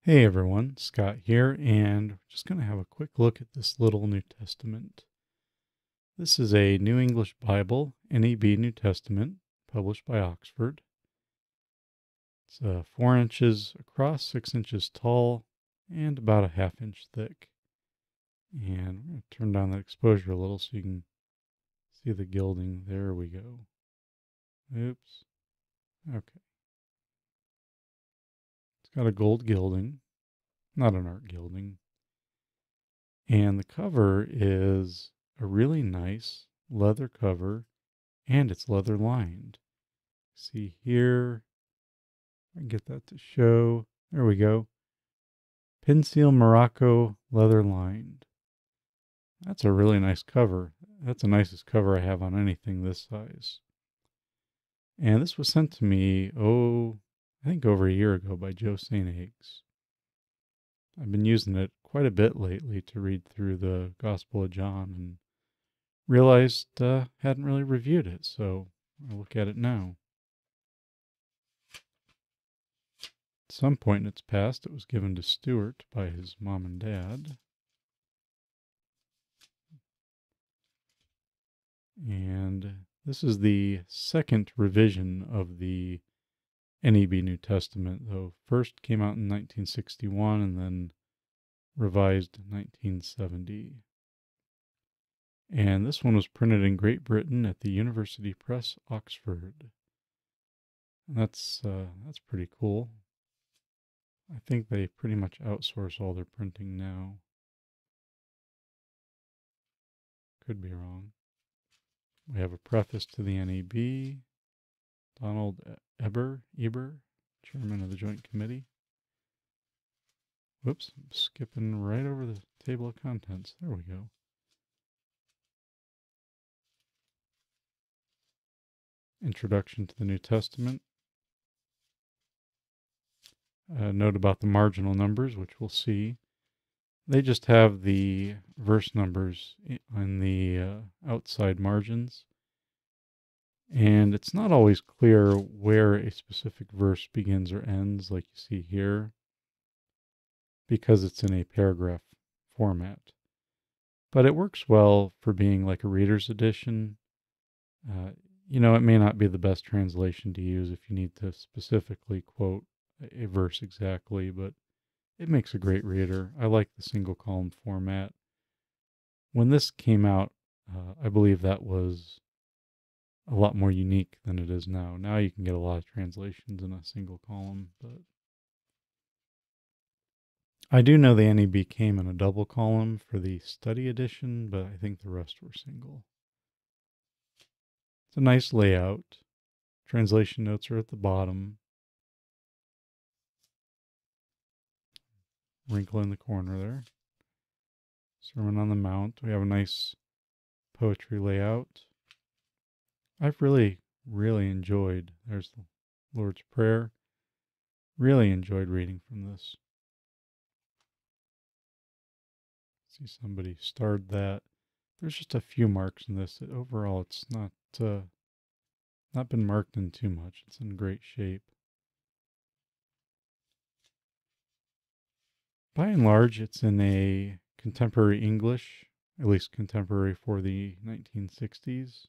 Hey everyone, Scott here, and we're just going to have a quick look at this little New Testament. This is a New English Bible, NEB New Testament, published by Oxford. It's 4 inches across, 6 inches tall, and about a ½ inch thick. And we're going to turn down that exposure a little so you can see the gilding. There we go. Oops. Okay. It's got a gold gilding, not an art gilding. And the cover is a really nice leather cover, and it's leather lined. See here, I can get that to show. There we go. Pin seal Morocco leather lined. That's a really nice cover. That's the nicest cover I have on anything this size. And this was sent to me, I think over a year ago by Joe St. Eggs. I've been using it quite a bit lately to read through the Gospel of John and realized hadn't really reviewed it, so I'll look at it now. At some point in its past, it was given to Stuart by his mom and dad. And this is the second revision of the NEB New Testament, though first came out in 1961 and then revised in 1970. And this one was printed in Great Britain at the University Press, Oxford. And that's pretty cool. I think they pretty much outsource all their printing now. Could be wrong. We have a preface to the NEB. Donald Eber, chairman of the Joint Committee. Whoops, I'm skipping right over the table of contents. There we go. Introduction to the New Testament. A note about the marginal numbers, which we'll see. They just have the verse numbers on the outside margins. And it's not always clear where a specific verse begins or ends, like you see here, because it's in a paragraph format. But it works well for being like a reader's edition. It may not be the best translation to use if you need to specifically quote a verse exactly, but it makes a great reader. I like the single column format. When this came out, I believe that was a lot more unique than it is now. Now you can get a lot of translations in a single column, but I do know the NEB came in a double column for the study edition, but I think the rest were single. It's a nice layout. Translation notes are at the bottom. Wrinkle in the corner there. Sermon on the Mount. We have a nice poetry layout. I've really enjoyed, there's the Lord's Prayer. Really enjoyed reading from this. See, somebody starred that. There's just a few marks in this. Overall, it's not been marked in too much. It's in great shape. By and large, it's in a contemporary English, at least contemporary for the 1960s.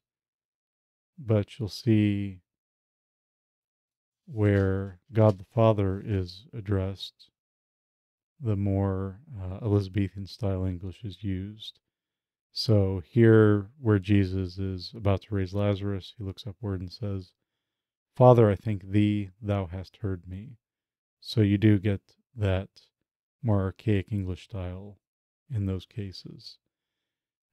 But you'll see where God the Father is addressed, the more Elizabethan style English is used. So here, where Jesus is about to raise Lazarus, he looks upward and says, "Father, I thank thee, thou hast heard me." So you do get that more archaic English style in those cases.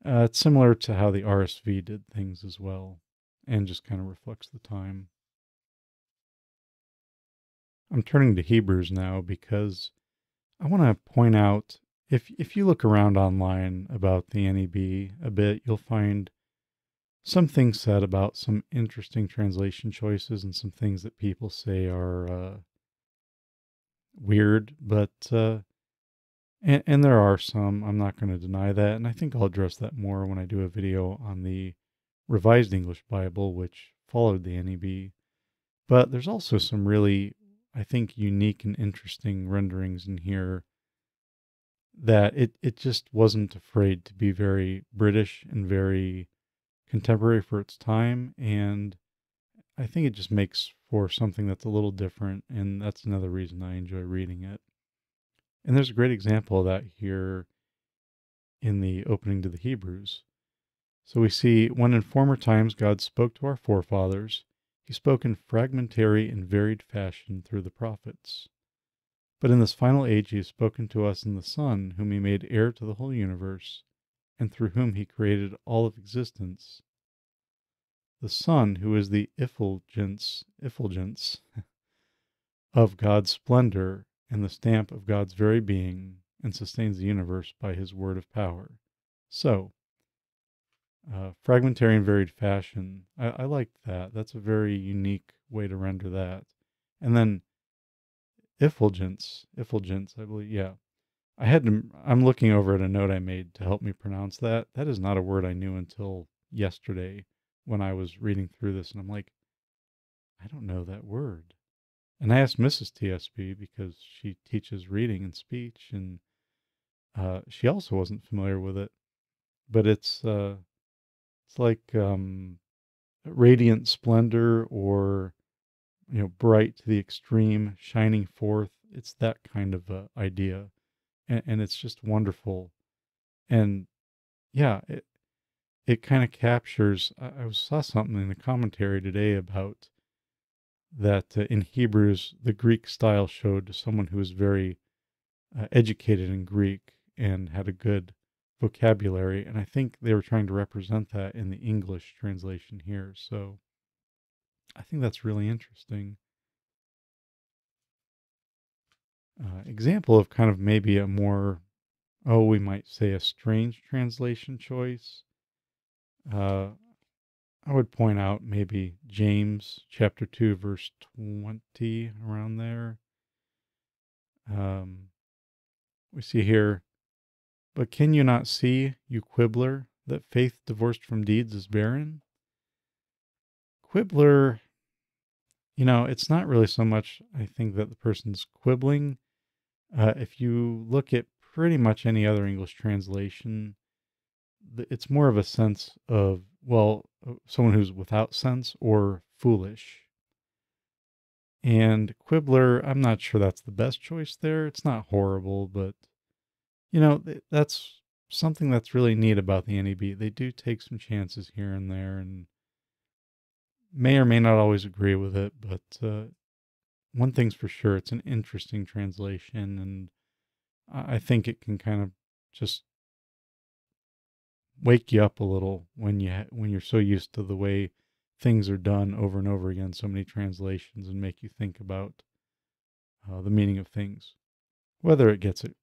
It's similar to how the RSV did things as well, and just kind of reflects the time. I'm turning to Hebrews now because I want to point out, if you look around online about the NEB a bit, you'll find some things said about some interesting translation choices and some things that people say are weird, but and there are some. I'm not going to deny that, and I think I'll address that more when I do a video on the Revised English Bible, which followed the NEB. But there's also some really, I think, unique and interesting renderings in here that it just wasn't afraid to be very British and very contemporary for its time. And I think it just makes for something that's a little different. And that's another reason I enjoy reading it. And there's a great example of that here in the opening to the Hebrews. So we see, when in former times God spoke to our forefathers, he spoke in fragmentary and varied fashion through the prophets. But in this final age he has spoken to us in the Son, whom he made heir to the whole universe, and through whom he created all of existence. The Son, who is the effulgence of God's splendor and the stamp of God's very being, and sustains the universe by his word of power. So, fragmentary and varied fashion. I liked that. That's a very unique way to render that. And then effulgence, I believe. Yeah, I'm looking over at a note I made to help me pronounce that. That is not a word I knew until yesterday when I was reading through this, and I'm like, I don't know that word. And I asked Mrs. TSB because she teaches reading and speech, and she also wasn't familiar with it. But it's like radiant splendor, or bright to the extreme, shining forth. It's that kind of idea, and it's just wonderful. And yeah, it kind of captures. I saw something in the commentary today about that in Hebrews, the Greek style showed someone who was very educated in Greek and had a good vocabulary, and I think they were trying to represent that in the English translation here. So I think that's really interesting. Example of kind of maybe a more, we might say, a strange translation choice. I would point out maybe James chapter 2, verse 20, around there. We see here, but can you not see, you quibbler, that faith divorced from deeds is barren? Quibbler, it's not really so much, I think, that the person's quibbling. If you look at pretty much any other English translation, it's more of a sense of, someone who's without sense or foolish. And quibbler, I'm not sure that's the best choice there. It's not horrible, but, that's something that's really neat about the NEB. They do take some chances here and there, and may or may not always agree with it, but one thing's for sure, it's an interesting translation, and I think it can kind of just wake you up a little when you're so used to the way things are done over and over again, so many translations, and make you think about the meaning of things, whether it gets it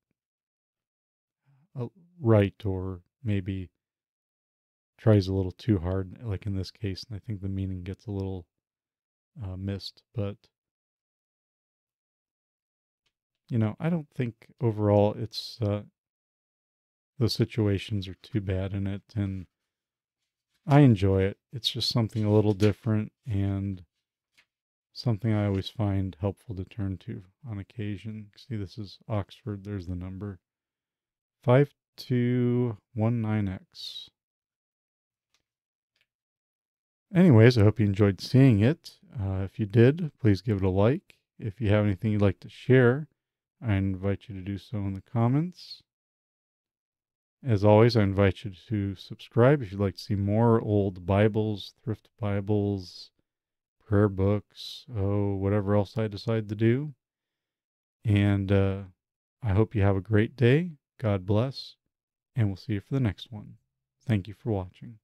right or maybe tries a little too hard, like in this case, and I think the meaning gets a little missed. But I don't think overall it's the situations are too bad in it, and I enjoy it. It's just something a little different, and something I always find helpful to turn to on occasion. See, this is Oxford. There's the number 5219X. Anyways, I hope you enjoyed seeing it. If you did, please give it a like. If you have anything you'd like to share, I invite you to do so in the comments. As always, I invite you to subscribe if you'd like to see more old Bibles, thrift Bibles, prayer books, whatever else I decide to do. And I hope you have a great day. God bless. And we'll see you for the next one. Thank you for watching.